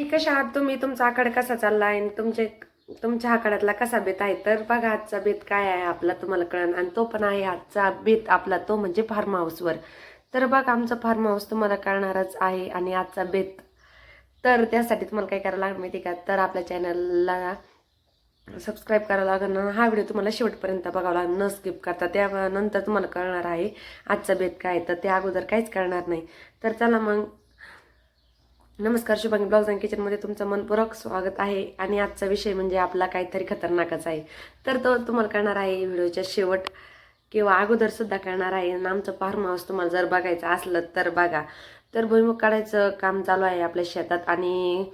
कशा आहात तुम्ही? तुमचा आखाड कसा चालला आहे आणि तुमच्या आखाड्यातला कसा बेत आहे? तर बघा आजचा बेत काय आहे आपला तुम्हाला कळण, आणि तो पण आहे आजचा बेत आपला तो म्हणजे फार्म हाऊसवर. तर बघा आमचं फार्म हाऊस तुम्हाला कळणारच आहे आणि आजचा बेत. तर त्यासाठी तुम्हाला काय करायला लागणार माहिती का? तर आपल्या चॅनलला सबस्क्राईब करायला लागणार. हा व्हिडिओ तुम्हाला शेवटपर्यंत बघावा लागणार न स्किप करता. त्यानंतर तुम्हाला कळणार आहे आजचा बेत काय. तर त्या अगोदर काहीच कळणार नाही. तर चला मग. नमस्कार, शुभांगी ब्लॉग्स अँड किचनमध्ये तुमचं मनपूर्वक स्वागत आहे. आणि आजचा विषय म्हणजे आपला काहीतरी खतरनाकच आहे. तर तो तुम्हाला कळणार आहे व्हिडिओच्या शेवट किंवा अगोदर सुद्धा कळणार आहे. आणि आमचं फार्म हाऊस तुम्हाला जर बघायचं असलं तर बघा. तर भुईमुग काढायचं काम चालू आहे आपल्या शेतात, आणि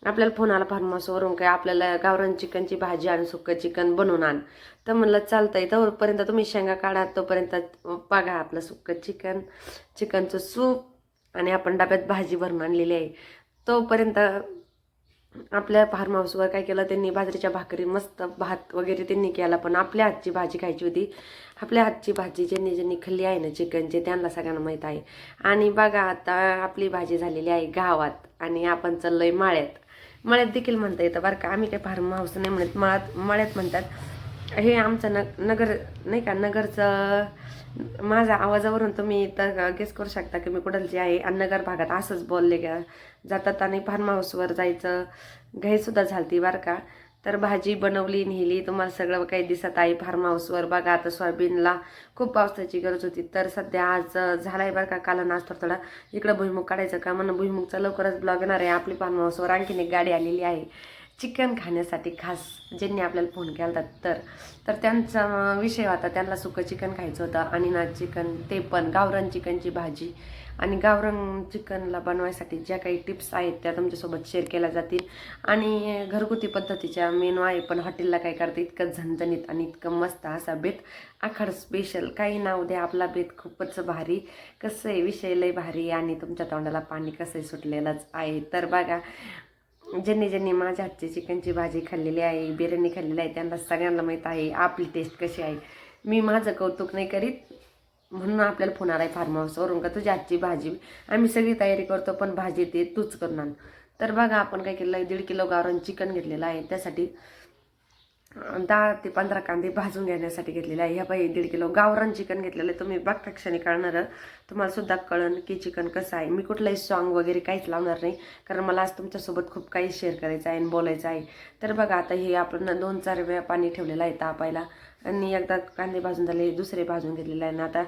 आपल्याला फोन आला फार्म हाऊसवरून काय आपल्याला गावरान चिकनची भाजी आणि सुक्कं चिकन बनवून आण. तर म्हणलं चालतंय, तोपर्यंत तुम्ही शेंगा काढा, तोपर्यंत बघा आपलं सुक्कं चिकन, चिकनचं सूप, आणि आपण डब्यात भाजी भरून आणलेली आहे. तोपर्यंत आपल्या फार्म हाऊसवर काय केलं त्यांनी, बाजरीच्या भाकरी, मस्त भात वगैरे त्यांनी केला. पण आपल्या हातची भाजी खायची होती. आपल्या हातची भाजी ज्यांनी ज्यांनी खाल्ली आहे ना चिकनचे, त्यांना सगळ्यांना माहीत आहे. आणि बघा आता आपली भाजी झालेली आहे गावात आणि आपण चाललोय माळ्यात. मळ्यात देखील म्हणता येतं बरं का. आम्ही काही फार्म हाऊस नाही म्हणत, मळ्यात म्हणतात. हे आमचं नगर नाही का, नगरचं. माझ्या आवाजावरून तुम्ही तर गेस करू शकता की मी कुठलची आहे. आणि नगर भागात असंच बोलले जातात. आणि फार्म हाऊसवर जायचं घाईसुद्धा झालती बरं का. तर भाजी बनवली, नेली, तुम्हाला सगळं काही दिसत आहे फार्म हाऊसवर. बघा आता सोयाबीनला खूप पावसाची गरज होती. तर सध्या आज झालाय बरं का. काल आज थोडा इकडं भुईमुग काढायचं का म्हणून भुईमुगचा लवकरच ब्लॉग येणार आहे. आपली फार्म हाऊसवर आणखीन एक गाडी आलेली आहे चिकन खाण्यासाठी खास, ज्यांनी आपल्याला फोन केला होता. तर त्यांचा विषय होता, त्यांना सुकं चिकन खायचं होतं आणि ना चिकन, ते पण गावरान चिकनची भाजी. आणि गावरान चिकनला बनवायसाठी ज्या काही टिप्स आहेत त्या तुमच्यासोबत शेअर केल्या जातील. आणि घरगुती पद्धतीच्या मेनू आहे, पण हॉटेलला काय करतं इतकं झणझणीत आणि इतकं मस्त असा बेत. आखाड स्पेशल, काही नाव द्या, आपला बेत खूपच भारी. कसं आहे, विषय लय भारी आणि तुमच्या तोंडाला पाणी कसं सुटलेलंच आहे. तर बघा, ज्यांनी ज्यांनी माझ्या हातची चिकनची भाजी खाल्लेली आहे, बिर्याणी खाल्लेली आहे, त्यांना सगळ्यांना माहीत आहे आपली टेस्ट कशी आहे. मी माझं कौतुक नाही करीत, म्हणून आपल्याला फोन आला आहे फार्म हाऊसवरून का तुझ्या हातची भाजी. आम्ही सगळी तयारी करतो पण भाजी ते तूच करून आण. तर बघा आपण काय केलं आहे, 1.5 किलो गावरान चिकन घेतलेलं आहे. त्यासाठी 10 ते 15 कांदे भाजून घेण्यासाठी घेतलेले आहे. ह्या बाई 1.5 किलो गावरान चिकन घेतलेलं आहे. तुम्ही बघता क्षणी कळणार, तुम्हाला सुद्धा कळन की चिकन कसं आहे. मी कुठलंही सॉंग वगैरे काहीच लावणार नाही, कारण मला आज तुमच्यासोबत खूप काही शेअर करायचं आहे आणि बोलायचं आहे. तर बघा आता हे आपण 2-4 वेळा पाणी ठेवलेलं आहे तापायला, आणि एकदा कांदे भाजून झाले, दुसरे भाजून घेतलेले आहे. आणि आता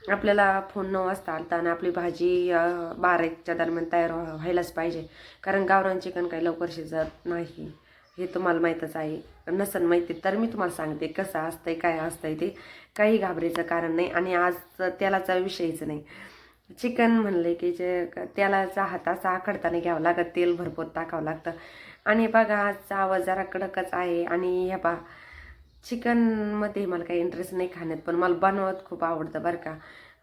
आपल्याला फोन 9 वाजता आलता आणि आपली भाजी 12-1च्या दरम्यान तयार व्हायलाच पाहिजे, कारण गावरान चिकन काही लवकर शिजत नाही. हे तुम्हाला माहीतच आहे. नसन माहिती तर मी तुम्हाला सांगते कसं असतंय, काय असतंय ते. काही घाबरायचं कारण नाही. आणि आज तेलाचा विषयच नाही. चिकन म्हणले की जे तेलाचा हात असा आखडताना घ्यावं लागत, तेल भरपूर टाकावं लागतं. आणि बघा आजचा आवाज जरा कडकच आहे. आणि ह्या चिकनमध्ये मला काही इंटरेस्ट नाही खाण्यात, पण मला बनवत खूप आवडतं बरं का.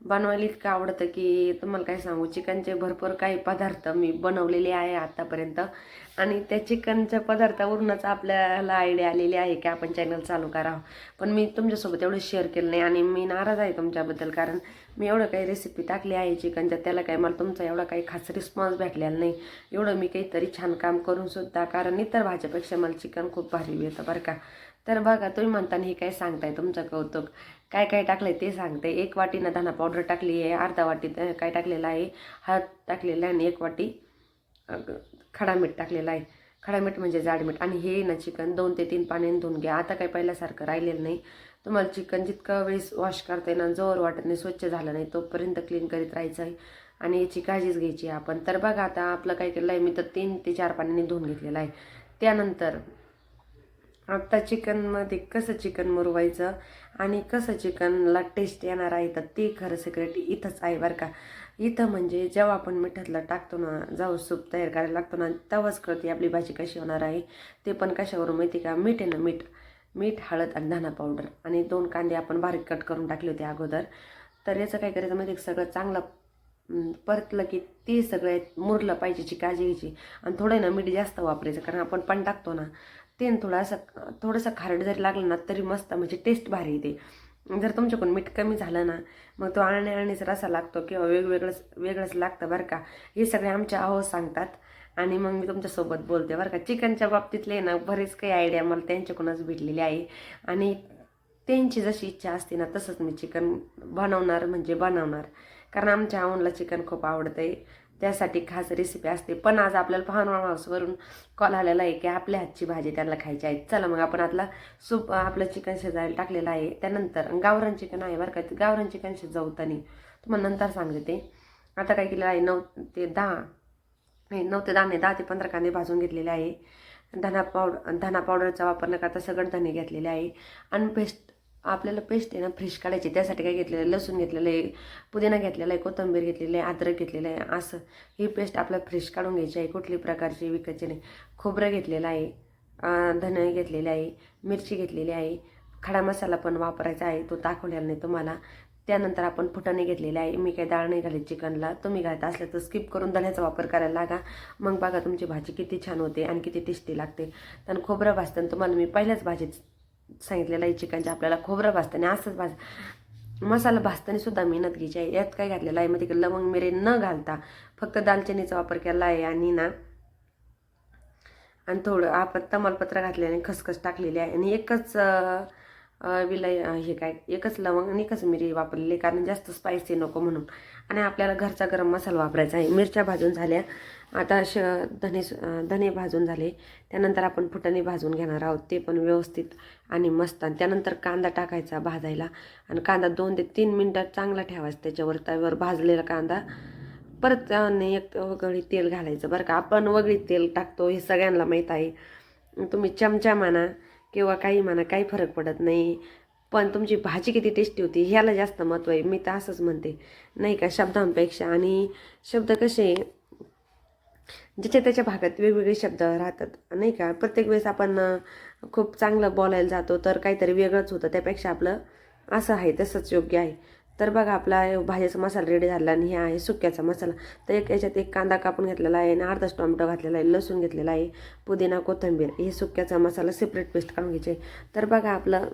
बनवायला इतकं आवडतं की तुम्हाला काय सांगू. चिकनचे भरपूर काही पदार्थ मी बनवलेले आहे आत्तापर्यंत, आणि त्या चिकनच्या पदार्थावरूनच आपल्याला आयडिया आलेली आहे की आपण चॅनल चालू करावं. पण मी तुमच्यासोबत एवढं शेअर केलं नाही, आणि मी नाराज आहे तुमच्याबद्दल, कारण मी एवढं काही रेसिपी टाकली आहे चिकनच्या, त्याला काही मला तुमचा एवढा काही खास रिस्पॉन्स भेटलेला नाही. एवढं मी काहीतरी छान काम करूनसुद्धा, कारण इतर भाज्यापेक्षा मला चिकन खूप भारी येतं बरं का. तर बघा तुम्ही म्हणताना हे काय सांगताय, तुमचं कौतुक. काय काय टाकलंय ते सांगते. 1 वाटीनं धना पावडर टाकली आहे, अर्धा वाटी काय टाकलेलं आहे, हळद टाकलेलं आहे, आणि 1 वाटी खडा मीठ टाकलेलं आहे. खडा मीठ म्हणजे जाड मीठ. आणि हे ना चिकन 2 ते 3 पाण्याने धुवून घ्या. आता काही पहिल्यासारखं राहिलेलं नाही. तुम्हाला चिकन जितकं वेळेस वॉश करता येणार, जोर वाटत नाही, स्वच्छ झालं नाही तोपर्यंत क्लीन करीत राहायचं आहे, आणि याची काळजीच घ्यायची आपण. तर बघा आता आपलं काय केलं आहे, मी तर 3 ते 4 पाण्याने धुवून घेतलेलं आहे. त्यानंतर आता चिकनमध्ये कसं चिकन मुरवायचं आणि कसं चिकनला टेस्ट येणार आहे, तर ते खरं सिक्रेट इथंच आहे बरं का. इथं म्हणजे जेव्हा आपण मिठातलं टाकतो ना, जेव्हा सूप तयार करायला लागतो ना, तेव्हाच कळते आपली भाजी कशी होणार आहे. ते पण कशावरून माहिती का, मीठ आहे ना, मीठ, हळद आणि धना पावडर, आणि 2 कांदे आपण बारीक कट करून टाकले होते अगोदर. तर याचं काय करायचं माहिती, सगळं चांगलं परतलं की ते सगळं मुरलं पाहिजेची काळजी घ्यायची. आणि थोडं ना मीठ जास्त वापरायचं, कारण आपण पण टाकतो ना, ते थोडंसं खारट जरी लागलं ना तरी मस्त, म्हणजे टेस्ट भारी येते. जर तुमच्याकडून मीठ कमी झालं ना, मग तो आणण्याचा रसा लागतो किंवा वेगळंच लागतं बरं का. हे सगळे आमच्या आहो सांगतात. आणि मग मी तुमच्यासोबत बोलते बरं का. चिकनच्या बाबतीतले ना बरेच काही आयडिया मला त्यांच्याकडूनच भेटलेली आहे आणि त्यांची जशी इच्छा असते ना तसंच मी चिकन बनवणार म्हणजे बनवणार. कारण आमच्या आवडला चिकन खूप आवडतं आहे, त्यासाठी खास रेसिपी असते. पण आज आपल्याला फार्म हाऊसवरून कॉल आलेला आहे की आपल्या हातची भाजी त्यांना खायची आहे. चला मग आपण आपला आपलं चिकन शिजायला टाकलेलं आहे. त्यानंतर गावरान चिकन आहे बरं का. गावरान चिकन शिजवताना तुम्हाला नंतर सांगते ते. आता काय केलेलं आहे 9 ते 10 नाही 10 ते 15 कांदे भाजून घेतलेले आहे. धना पावडरचा वापर न करता सगळं धने घेतलेले आहे. आणि आपल्याला पेस्ट आहे ना फ्रेश काढायची. त्यासाठी काय घेतलेलं आहे, लसूण घेतलेलं आहे, पुदिना घेतलेला आहे, कोथिंबीर घेतलेली आहे, अद्रक घेतलेलं आहे. असं ही पेस्ट आपल्याला फ्रेश काढून घ्यायची आहे, कुठली प्रकारची विकायची नाही. खोबरं घेतलेलं आहे, धने घेतलेले आहे, मिरची घेतलेली आहे, खडा मसाला पण वापरायचा आहे, तो दाखवलेला नाही तुम्हाला. त्यानंतर आपण फुटाणे घेतलेले आहे. मी काही डाळ नाही घालत चिकनला, तुम्ही घालत असलं तर स्किप करून धण्याचा वापर करायला लागा. मग बघा तुमची भाजी किती छान होते आणि किती टेस्टी लागते. तर खोबरं भाजताना तुम्हाला मी पहिल्याच भाजीत सांगितलेलं आहे चिकनच्या आपल्याला खोबरं भाजताना असंच मसाला भाजताना सुद्धा मेहनत घ्यायची आहे. यात काय घातलेलं आहे मध्ये लवंग मिरे न घालता फक्त दालचिनीचा वापर केला आहे आणि थोडं आपण तमालपत्र घातल्याने खसखस टाकलेली आहे आणि एकच एकच लवंग आणि एकच मिरी वापरलेली, कारण जास्त स्पायसी नको म्हणून. आणि आपल्याला घरचा गरम मसाला वापरायचा आहे. मिरच्या भाजून झाल्या, आता धने भाजून झाले. त्यानंतर आपण फुटाणे भाजून घेणार आहोत, ते पण व्यवस्थित आणि मस्त. आणि त्यानंतर कांदा टाकायचा भाजायला आणि कांदा 2 ते 3 मिनटात चांगला ठेवायचा त्याच्यावर, तव्यावर भाजलेला कांदा. परत एक वगळी तेल घालायचं बरं का. आपण वगळी तेल टाकतो हे सगळ्यांना माहीत आहे. तुम्ही चमचा म्हणा किंवा काही म्हणा, काही फरक पडत नाही, पण तुमची भाजी किती टेस्टी होती ह्याला जास्त महत्त्व आहे. मी तर असंच म्हणते नाही का, शब्दांपेक्षा. आणि शब्द कसे ज्याच्या त्याच्या भागात वेगवेगळे शब्द राहतात नाही का. प्रत्येक वेळेस आपण खूप चांगलं बोलायला जातो तर काहीतरी वेगळंच होतं, त्यापेक्षा आपलं असं आहे तसंच योग्य आहे. तर बघा आपला भाजीचा मसाला रेडी झाला आणि हे आहे सुक्याचा मसाला. तर याच्यात एक कांदा कापून घेतलेला आहे आणि अर्धाच टोमॅटो घातलेला आहे, लसूण घेतलेला आहे, पुदिना कोथिंबीर, हे सुक्याचा मसाला सेपरेट पेस्ट काढून घ्यायचे. तर बघा आपलं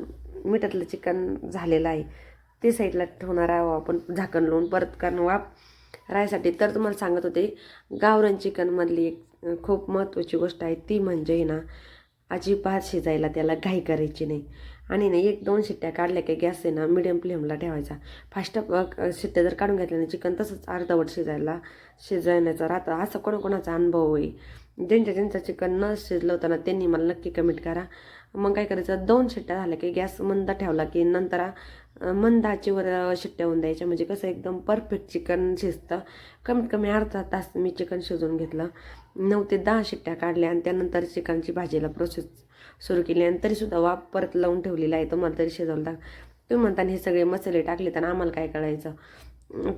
मिठातलं चिकन झालेलं आहे, ते साईडला ठेवणार आहोत आपण झाकण लावून. परत कारण वाफ राहायसाठी. तर तुम्हाला सांगत होते गावरान चिकनमधली एक खूप महत्त्वाची गोष्ट आहे, ती म्हणजे ना अजिबात शिजायला त्याला घाई करायची नाही. आणि नाही 1-2 शिट्ट्या काढल्या की गॅस आहे ना मिडियम फ्लेमला ठेवायचा. फास्ट शिट्ट्या जर काढून घेतल्या ना चिकन तसंच अर्धवट शिजवण्याचा राहतं. असं कोणाकोणाचा अनुभव आहे. ज्यांचं चिकन न शिजलं होतं ना त्यांनी मला नक्की कमेंट करा. मग काय करायचं, 2 शिट्ट्या झाल्या की गॅस मंद ठेवला की नंतर मंद आचेवर शिट्ट्या होऊन द्यायच्या, म्हणजे कसं एकदम परफेक्ट चिकन शिजतं. कमीत कमी अर्धा तास मी चिकन शिजवून घेतलं, 9 ते 10 शिट्ट्या काढल्या आणि त्यानंतर चिकनची भाजीला प्रोसेस सुरू केली. आणि तरीसुद्धा वाफ परत लावून ठेवलेला आहे, तुम्हाला तरी शिजवलं टाक. तुम्ही म्हणताना हे सगळे मसाले टाकले तर आम्हाला काय करायचं.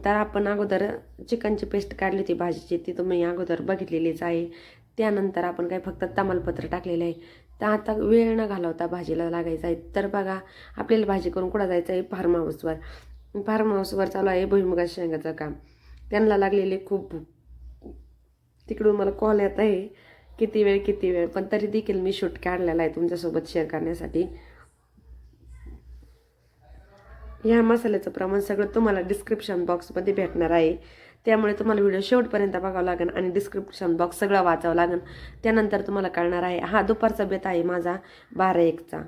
तर आपण अगोदर चिकनची पेस्ट काढली होती भाजीची, ती तुम्ही अगोदर बघितलेलीच आहे. त्यानंतर आपण काय फक्त तमालपत्र टाकलेलं आहे. तर आता वेळ न घालवता भाजीला लागायचं आहे. तर बघा आपल्याला भाजी करून कुठं जायचं आहे, फार्म हाऊसवर. फार्म हाऊसवर चालू आहे भुईमुगाच्या शेंगाचं काम. त्यांना लागलेले खूप भूक. तिकडून मला कॉल येत आहे किती वेळ, पण तरी देखील मी शूट काढलेला आहे तुमच्यासोबत शेअर करण्यासाठी. ह्या मसाल्याचं प्रमाण सगळं तुम्हाला डिस्क्रिप्शन बॉक्समध्ये भेटणार आहे, त्यामुळे तुम्हाला व्हिडिओ शेवटपर्यंत बघावं लागेल आणि डिस्क्रिप्शन बॉक्स सगळं वाचावं लागेल. त्यानंतर तुम्हाला कळणार आहे. हा दुपारचा बेत आहे माझा 12-1चा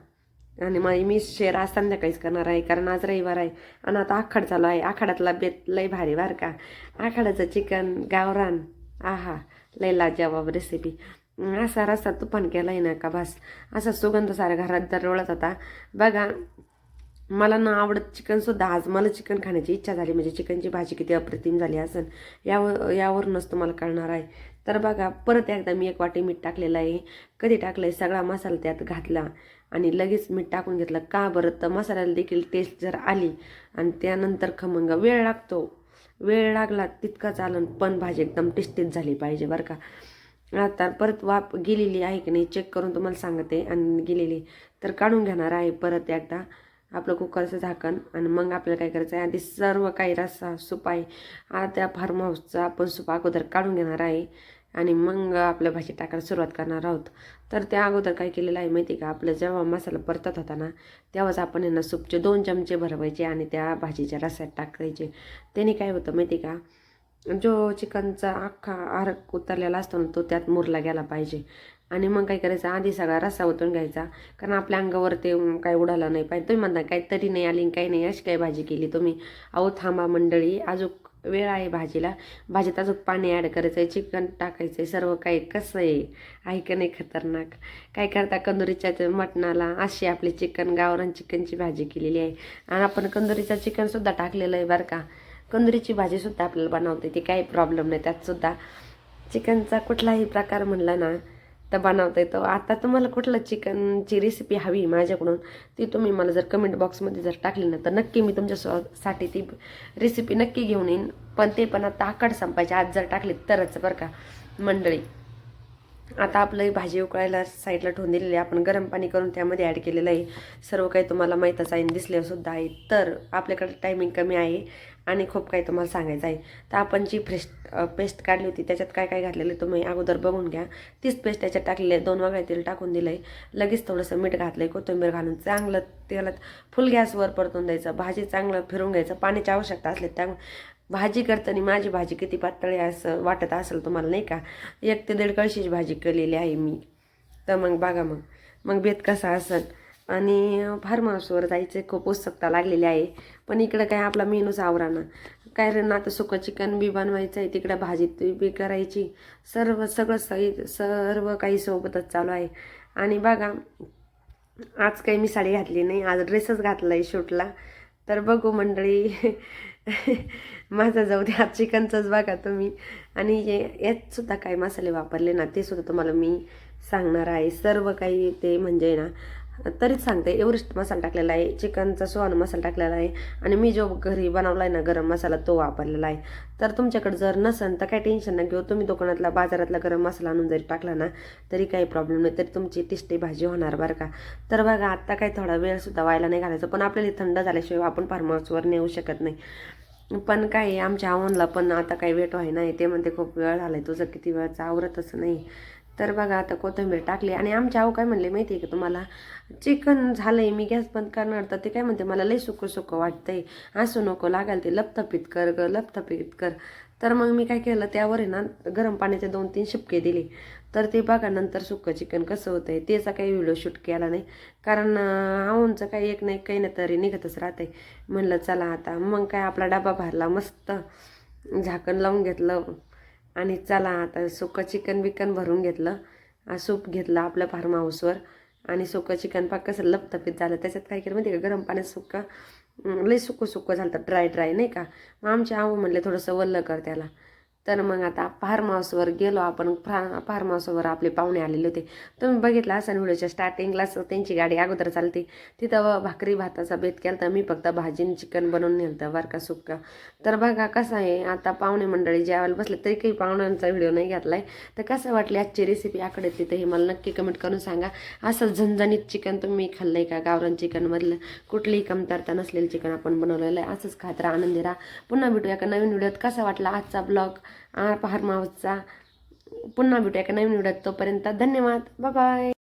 आणि मी शेअर आज संध्याकाळीच करणार आहे, कारण आज रविवार आहे आणि आता आखाड चालू आहे. आखाड्यातला बेत लय भारी बरं का. आखाड्याचं चिकन गावरान, आहा लय लाजवाब रेसिपी. असा रस्सा तुफान केला आहे ना का बस, असा सुगंध साऱ्या घरात दरवळत होता. बघा मला न आवडत चिकनसुद्धा आज मला चिकन खाण्याची इच्छा झाली, म्हणजे चिकनची भाजी किती अप्रतिम झाली असेल यावरूनच तुम्हाला कळणार आहे. तर बघा परत एकदा मी 1 वाटी मीठ टाकलेलं आहे. कधी टाकलं आहे, सगळा मसाला त्यात घातला आणि लगेच मीठ टाकून घेतलं. का बरं, तर मसाल्याला देखील टेस्ट जर आली आणि त्यानंतर खमंग वेळ लागला तितका चालन, पण भाजी एकदम टेस्टीच झाली पाहिजे बरं का. आता परत वाफ गेलेली आहे की नाही चेक करून तुम्हाला सांगते. आणि गेलेली तर काढून घेणार आहे परत एकदा आपलं कुकरचं झाकण. आणि मग आपल्याला काय करायचं आहे, आधी सर्व काही रस्सा सूप आहे त्या फार्म हाऊसचा आपण सूप अगोदर काढून घेणार आहे आणि मग आपल्या भाजी टाकायला सुरुवात करणार आहोत. तर त्या अगोदर काय केलेलं आहे माहिती का, आपलं जेव्हा मसाला परतत होता ना तेव्हाच आपण यांना सूपचे 2 चमचे भरवायचे आणि त्या भाजीच्या रस्स्यात टाकायचे. त्याने काय होतं माहिती का, जो चिकनचा अख्खा आरक उतरलेला असतो ना तो त्यात मुरला गेला पाहिजे. आणि मग काय करायचं, आधी सगळा रस्सा ओतून घ्यायचा, कारण आपल्या अंगावर ते काय उडालं नाही पाहिजे. तुम्ही म्हणता काही तरी नाही आली काही नाही, अशी काय भाजी केली तुम्ही. अहो थांबा मंडळी, अजून वेळ आहे भाजीला. भाजीत अजून पाणी ॲड करायचं आहे, चिकन टाकायचं आहे, सर्व काही कसं आहे का नाही खतरनाक. काय करता कंदुरीच्या मटणाला अशी आपली चिकन गावरान चिकनची भाजी केलेली आहे. आणि आपण कंदुरीचं चिकनसुद्धा टाकलेलं आहे बरं का. कंदुरीची भाजीसुद्धा आपल्याला बनवते ती काही प्रॉब्लेम नाही, त्यातसुद्धा चिकनचा कुठलाही प्रकार म्हणला ना तर बनवता येतो. आता तुम्हाला कुठलं चिकनची रेसिपी हवी माझ्याकडून ती तुम्ही मला जर कमेंट बॉक्समध्ये जर टाकली ना तर नक्की मी तुमच्यासाठी ती रेसिपी नक्की घेऊन येईन. पण ते पण आता आकड संपायची आज जर टाकली तरच बरं का मंडळी. आता आपलं भाजी उकळायला साईडला ठेवून दिलेली आहे, आपण गरम पाणी करून त्यामध्ये ॲड केलेलं आहे. सर्व काही तुम्हाला माहीतच आहे, दिसलेसुद्धा आहे. तर आपल्याकडे टायमिंग कमी आहे आणि खूप काही तुम्हाला सांगायचं आहे. तर आपण जी पेस्ट काढली होती त्याच्यात काय काय घातलेलं तुम्ही अगोदर बघून घ्या. तीच पेस्ट त्याच्यात टाकलेली आहे, 2 वेगळे तेल टाकून दिलं आहे, लगेच थोडंसं मीठ घातलं आहे, कोथिंबीर घालून चांगलं तेलात फुल गॅसवर परतून द्यायचं. भाजी चांगलं फिरून घ्यायचं, पाण्याची आवश्यकता असली त्यामुळे भाजी करताना माझी भाजी किती पातळ आहे असं वाटत असेल तुम्हाला नाही का. 1 ते 1.5 कळशीची भाजी केलेली आहे मी. तर मग बघा मग बेत कसा असेल. आणि फार्म हाऊसवर जायचं खूप उत्सुकता लागलेली आहे, पण इकडं काय आपला मेनूच आवराना. काय रे ना, आता सुकं चिकन बी बनवायचं आहे, तिकडं भाजी बी करायची, सर्व काही सोबतच चालू आहे. आणि बघा आज काही मी साडी घातली नाही, आज ड्रेसच घातला आहे शूटला. तर बघू मंडळी माझा जाऊ द्या, चिकनचंच बघा तुम्ही. आणि यात सुद्धा काही मसाले वापरले ना ते सुद्धा तुम्हाला मी सांगणार आहे. सर्व काही ते म्हणजे ना तरीच सांगते, एव्हरेस्ट मसाला टाकलेला आहे, चिकनचा सुहाना मसाला टाकलेला आहे, आणि मी जो घरी बनवला आहे ना गरम मसाला तो वापरलेला आहे. तर तुमच्याकडे जर नसेल तर काही टेन्शन नाही घेऊ, तुम्ही दुकानातला बाजारातला गरम मसाला आणून जरी टाकला ना तरी काही प्रॉब्लेम नाही, तरी तुमची टेस्टी भाजी होणार बरं का. तर बघा आत्ता काही थोडा वेळसुद्धा व्हायला नाही घालायचं, पण आपल्याला थंड झाल्याशिवाय आपण फार्म हाऊसवर नेऊ शकत नाही. पण काय आमच्या आवनला पण आता काही वेट व्हाय नाही, ते म्हणते खूप वेळ झाला आहे तुझं, किती वेळचं आवरतच नाही. तर बघा आता कोथिंबीर टाकली. आणि आमच्या आऊ काय म्हणले माहिती आहे का तुम्हाला, चिकन झालं आहे मी गॅस बंद करणार, तर ते काय म्हणते मला लई सुकं वाटतंय, असं नको लागाल ते, लपथपीत कर ग लपथपीत कर. तर मग मी काय केलं, त्यावर आहे ना गरम पाण्याचे 2-3 शिपके दिले. तर ते बघा नंतर सुकं चिकन कसं होतं आहे त्याचा काही व्हिडिओ शूट केला नाही, कारण आऊंचं काही एक नाही काही नाही तरी निघतच राहते. म्हणलं चला आता मग काय आपला डबा भरला, मस्त झाकण लावून घेतलं आणि चला आता सुकं चिकन भरून घेतलं, सूप घेतलं आपल्या फार्म हाऊसवर. आणि सुकं चिकन पाक कसं लपतपीत झालं, त्याच्यात काय केलं माहिती का, गरम पाण्यात लई सुकं झालं तर ड्राय नाही का. मग आमचे आऊ म्हणले थोडंसं वल्लं कर त्याला. तर मग आता फार्म हाऊसवर गेलो आपण. फार्म हाऊसवर आपले पाहुणे आलेले होते, तुम्ही बघितलं असं व्हिडिओच्या स्टार्टिंगलाच त्यांची गाडी अगोदर चालते. तिथं भाकरी भाताचा बेत केला, तर मी फक्त भाजीन चिकन बनवून नेलं बरं का सुक्का. तर बघा कसं आहे, आता पाहुणे मंडळी जेवायला बसले तरी काही पाहुण्यांचा व्हिडिओ नाही घेतला आहे. तर कसं वाटली आजची रेसिपी आकडेतली तर हे मला नक्की कमेंट करून सांगा. असं झणझणीत चिकन तुम्ही खाल्लं आहे का, गावरान चिकनमधलं कुठलीही कमतरता नसलेलं चिकन आपण बनवलेलं आहे. असंच खात राहा, आनंदी राहा. पुन्हा भेटूया एका नवीन व्हिडिओत. कसा वाटला आजचा ब्लॉग फार्म हाऊसचा, पुन्हा भेटूया एका नवीन व्हिडिओत. तोपर्यंत धन्यवाद, बाय बाय.